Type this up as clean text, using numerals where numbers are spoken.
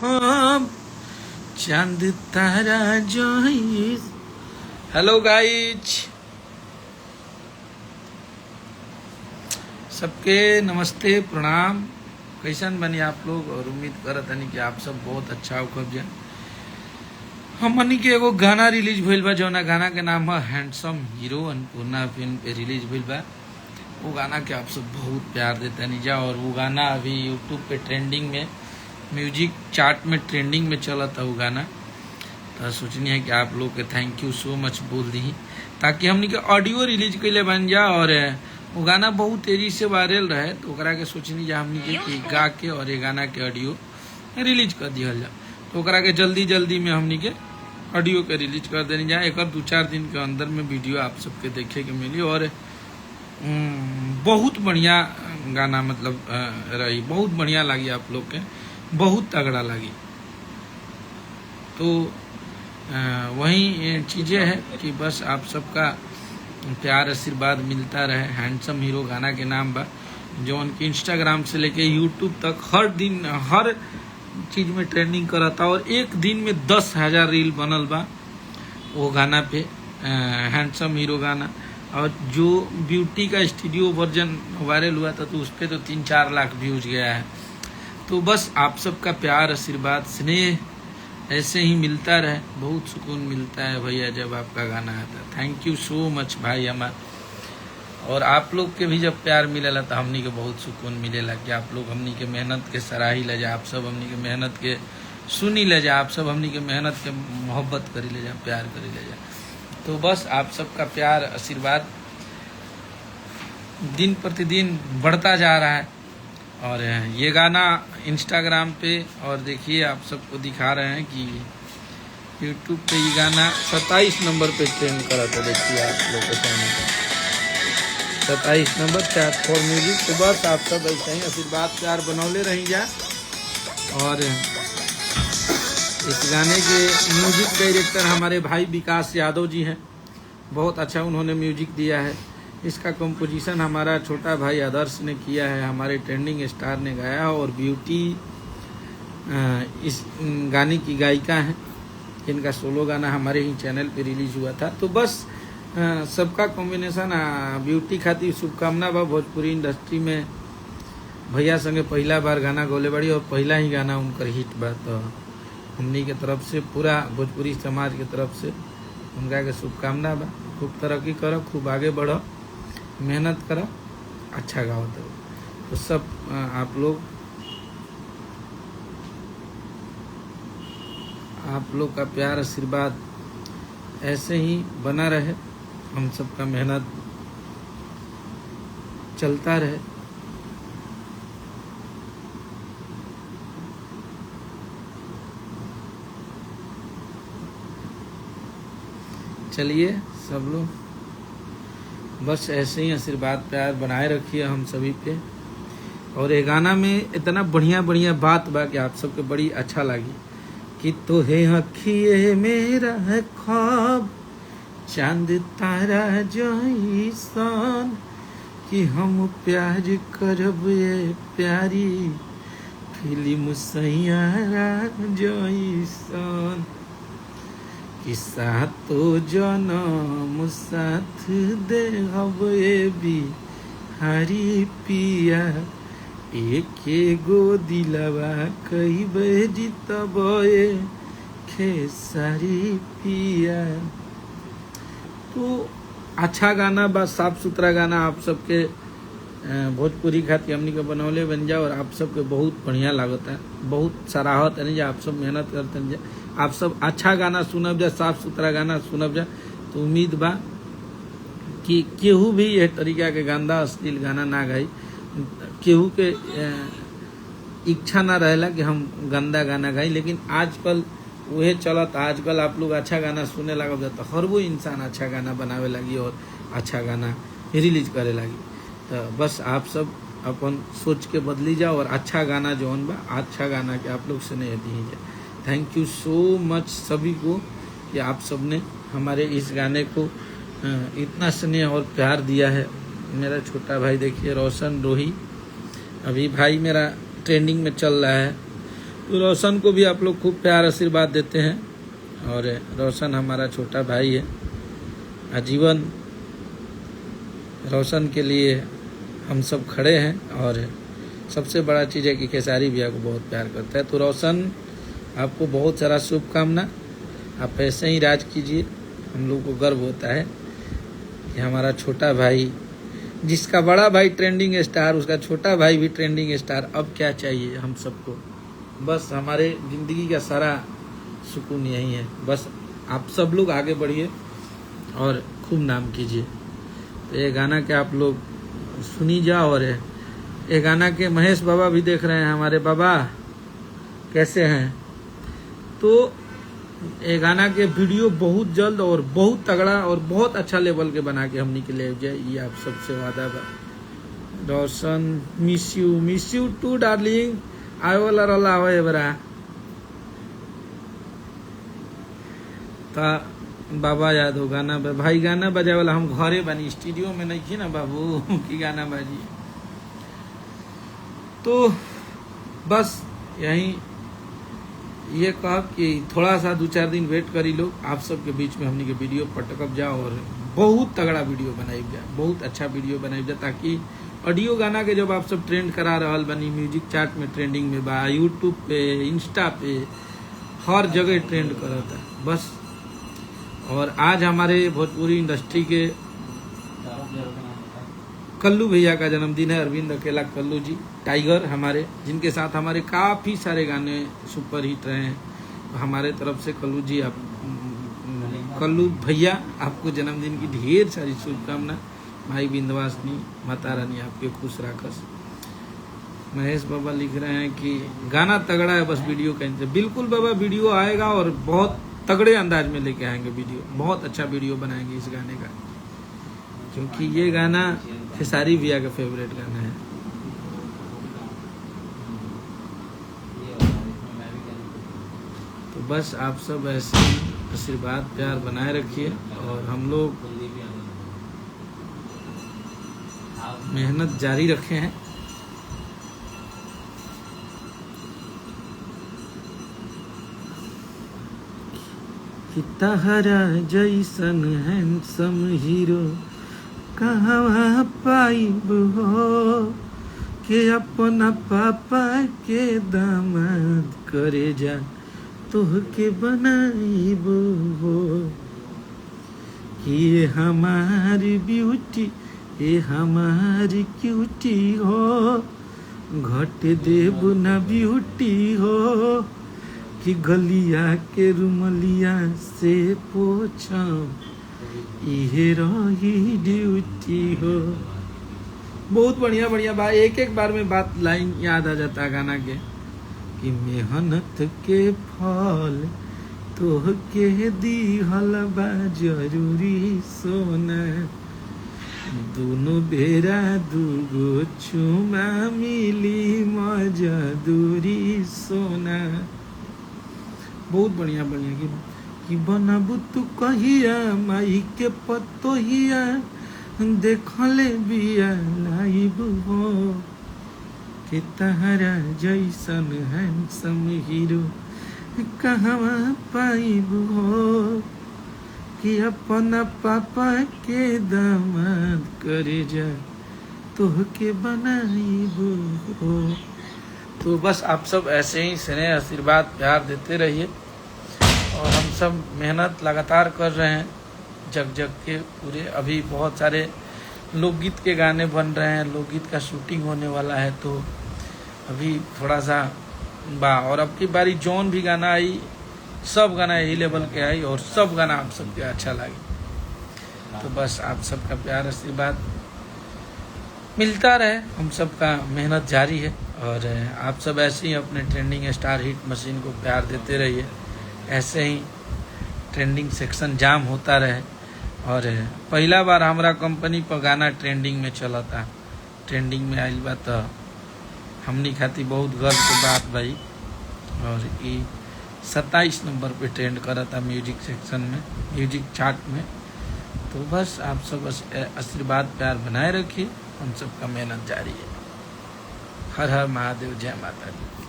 हम चांद तारा Joy's. Hello guys, सबके नमस्ते प्रणाम। कैसन बनी आप लोग? और उम्मीद करत हनी कि आप सब बहुत अच्छा होकर जाए। हमनी के एगो गाना रिलीज भइल बा, जौना गाना के नाम है हैंडसम हीरो। अन्नपूर्णा फिल्म पे रिलीज भइल बा। वो गाना के आप सब बहुत प्यार देते नहीं जा, और वो गाना अभी यूट्यूब पे ट्रेंडिंग में, म्यूजिक चार्ट में ट्रेंडिंग में चला था वो गाना। तो सोचनी है कि आप लोग के थैंक यू सो मच बोल दी, ताकि हमनी के ऑडियो रिलीज कैले बन जा। और वो गाना बहुत तेजी से वायरल रहे, तो ओकरा के सोचनी जा हमनी के कि गा के और ये गाना के ऑडियो रिलीज कर दिया जा। तो ओकरा के जल्दी जल्दी में हमनी के ऑडियो के रिलीज कर देनी जाए। एक 2-4 दिन के अंदर में वीडियो आप सबके देखे के मिली। और बहुत बढ़िया गाना मतलब रही, बहुत बढ़िया लगी आप लोग के, बहुत तगड़ा लगी। तो वही चीजें है कि बस आप सबका प्यार आशीर्वाद मिलता रहे। हैंडसम हीरो गाना के नाम बा, जो उनकी इंस्टाग्राम से लेके यूट्यूब तक हर दिन हर चीज में ट्रेंडिंग करता। और एक दिन में 10,000 रील बनल बा वो गाना पे, हैंडसम हीरो गाना। और जो ब्यूटी का स्टूडियो वर्जन वायरल हुआ था, तो उस पर तो 3-4 लाख व्यूज गया है। तो बस आप सबका प्यार आशीर्वाद स्नेह ऐसे ही मिलता रहे, बहुत सुकून मिलता है भैया जब आपका गाना आता है। थैंक यू सो मच भाई हमार। और आप लोग के भी जब प्यार मिलेला तो हमनी के बहुत सुकून मिलेला कि आप लोग हमनी के मेहनत के सराही ले जा, आप सब हमनी के मेहनत के सुनी ले जा, आप सब हमनी के मेहनत के मोहब्बत करी ले जा, प्यार करी ले जा। तो बस आप सबका प्यार आशीर्वाद दिन प्रतिदिन बढ़ता जा रहा है। और ये गाना इंस्टाग्राम पे, और देखिए आप सबको दिखा रहे हैं कि यूट्यूब पे ये गाना 27 नंबर पे ट्रेंड करा था। देखिए आप लोग को 27 नंबर चार्ट फॉर म्यूजिक। तो बस आप सब ऐसे ही आशीर्वाद प्यार बनौले रही जा। और इस गाने के म्यूजिक डायरेक्टर हमारे भाई विकास यादव जी हैं, बहुत अच्छा उन्होंने म्यूजिक दिया है। इसका कंपोजिशन हमारा छोटा भाई आदर्श ने किया है, हमारे ट्रेंडिंग स्टार ने गाया। और ब्यूटी इस गाने की गायिका हैं, इनका सोलो गाना हमारे ही चैनल पे रिलीज हुआ था। तो बस सबका कॉम्बिनेशन ब्यूटी खातिर शुभकामना बा। भोजपुरी इंडस्ट्री में भैया संगे पहला बार गाना गौले बड़ी, और पहला ही गाना उनकर हिट बा। तो हमनी के तरफ से, पूरा भोजपुरी समाज के तरफ से उनका के शुभकामना बा। खूब तरक्की करो, खूब आगे बढ़ो, मेहनत करो, अच्छा गाओ। तो सब आप लोग का प्यार आशीर्वाद ऐसे ही बना रहे, हम सबका मेहनत चलता रहे। चलिए सब लोग बस ऐसे ही आशीर्वाद प्यार बनाए रखिए हम सभी पे। और ये गाना में इतना बढ़िया बढ़िया बात बा कि आप सबके बड़ी अच्छा लगी कि तो है अखिए मेरा है ख्वाब चांद तारा जैसन, कि हम प्यार करब ये प्यारी फिल्म सैयारा जैसन, कि सातो जनम साथ दे हवे बिहारी पिया, एक गो दिलवा कई बेरी तबे खेसारी पिया। तो अच्छा गाना बा, साफ सुथरा गाना आप सबके भोजपुरी खातिर हमनी के बनौले बन जा। और आप सबके बहुत बढ़िया लागत है, बहुत सराहत है आप सब मेहनत करते हैं। आप सब अच्छा गाना सुनब जा, साफ सुथरा गाना सुनब जा। तो उम्मीद बा कि केहू भी यह तरीका के गंदा अश्लील गाना ना गाई। केहू के इच्छा ना रहेला कि हम गंदा गाना गाई, लेकिन आजकल वह चलत। आजकल आप लोग अच्छा गाना सुने लगा जाता, हर वो इंसान अच्छा गाना बनावे लगी और अच्छा गाना रिलीज करे लगी। तो बस आप सब अपन सोच के बदली जाओ, और अच्छा गाना जौन बा, अच्छा गाना के आप लोग सुने दी जाए। थैंक यू सो मच सभी को कि आप सब ने हमारे इस गाने को इतना स्नेह और प्यार दिया है। मेरा छोटा भाई देखिए रोशन रोही, अभी भाई मेरा ट्रेंडिंग में चल रहा है। तो रोशन को भी आप लोग खूब प्यार आशीर्वाद देते हैं, और रोशन हमारा छोटा भाई है। आजीवन रोशन के लिए हम सब खड़े हैं, और सबसे बड़ा चीज़ है कि खेसारी भैया को बहुत प्यार करता है। तो रोशन, आपको बहुत सारा शुभकामना, आप ऐसे ही राज कीजिए। हम लोग को गर्व होता है कि हमारा छोटा भाई, जिसका बड़ा भाई ट्रेंडिंग स्टार, उसका छोटा भाई भी ट्रेंडिंग स्टार। अब क्या चाहिए हम सबको? बस हमारे ज़िंदगी का सारा सुकून यही है। बस आप सब लोग आगे बढ़िए और खूब नाम कीजिए। तो ये गाना के आप लोग सुनी जाओ। और ये गाना के महेश बाबा भी देख रहे हैं। हमारे बाबा कैसे हैं? तो ये गाना के वीडियो बहुत जल्द और बहुत तगड़ा और बहुत अच्छा लेवल के बना के हमने के ले जाए, ये आप सबसे वादा बा। रोशन, मिस यू टू डार्लिंग। आए वाला रोला हो बरा ता बाबा याद हो गाना भाई, गाना बजाए वाला हम घरे बनी, स्टूडियो में नहीं थी ना बाबू की गाना बाजी। तो बस यही ये कहा कि थोड़ा सा 2-4 दिन वेट करी लो, आप सबके बीच में हमने के वीडियो पटकब जाओ और बहुत तगड़ा वीडियो बनाई जाए, बहुत अच्छा वीडियो बनाई जाए, ताकि ऑडियो गाना के जब आप सब ट्रेंड करा रहा बनी, म्यूजिक चार्ट में ट्रेंडिंग में बा, यूट्यूब पे, इंस्टा पे, हर जगह ट्रेंड करता है बस। और आज हमारे भोजपुरी इंडस्ट्री के कल्लू भैया का जन्मदिन है, अरविंद अकेला कल्लू जी, टाइगर हमारे, जिनके साथ हमारे काफ़ी सारे गाने सुपर हिट रहे हैं। हमारे तरफ से कल्लू जी, आप कल्लू भैया, आपको जन्मदिन की ढेर सारी शुभकामना। भाई बिंदवासिनी, माता रानी आपके खुश राखस। महेश बाबा लिख रहे हैं कि गाना तगड़ा है, बस वीडियो कैंसिल। बिल्कुल बाबा, वीडियो आएगा और बहुत तगड़े अंदाज में लेके आएंगे वीडियो, बहुत अच्छा वीडियो बनाएंगे इस गाने का, क्योंकि ये गाना खेसारी भैया का फेवरेट गाना है। तो बस आप सब ऐसे आशीर्वाद प्यार बनाए रखिए, और हम लोग मेहनत जारी रखे हैं। कि तहरा जैसन हैंडसम हीरो कहवा पाइब हो, के अपना पापा के दामाद करे जा तोहके बनाइब हो। कि ये हमारी ब्यूटी, ये हमारी क्यूटी हो, घट देब ना ब्यूटी हो, कि गलिया के रुमलिया से पोछब, इहे रही ड्यूटी हो। बहुत बढ़िया बढ़िया बात, एक एक बार में बात लाइन याद आ जाता है गाना के, कि मेहनत के फल तोहके दिहल बा जरूरी सोना, दोनों बेरा दूगो चुमा मिली मजदूरी सोना। बहुत बढ़िया बढ़िया कि बनबू तू कहिया माई के पतोहिया, देखले बिया लाइब हो, कि तहरा जैसन हैंडसम हीरो कहवा पाइब हो, कि अपना पापा के दामाद करे जा तोहके बनाइब हो। तो बस आप सब ऐसे ही स्नेह आशीर्वाद प्यार देते रहिए, और हम सब मेहनत लगातार कर रहे हैं जग जग के पूरे। अभी बहुत सारे लोकगीत के गाने बन रहे हैं, लोकगीत का शूटिंग होने वाला है, तो अभी थोड़ा सा और अब की बारी जौन भी गाना आई, सब गाना यही लेवल के आई, और सब गाना आप सबके अच्छा लगे। तो बस आप सबका प्यार आशीर्वाद मिलता रहे, हम सबका मेहनत जारी है, और आप सब ऐसे ही अपने ट्रेंडिंग स्टार हिट मशीन को प्यार देते रहिए। ऐसे ही ट्रेंडिंग सेक्शन जाम होता रहे, और पहला बार हमारा कंपनी पर गाना ट्रेंडिंग में चला था, ट्रेंडिंग में आइल बा, तो हमनी खातिर बहुत गर्व की बात भाई। और ये 27 नंबर पे ट्रेंड करा था म्यूजिक सेक्शन में, म्यूजिक चार्ट में। तो बस आप सब आशीर्वाद प्यार बनाए रखिए, हम सबका मेहनत जारी है। हर हर महादेव, जय माता दी।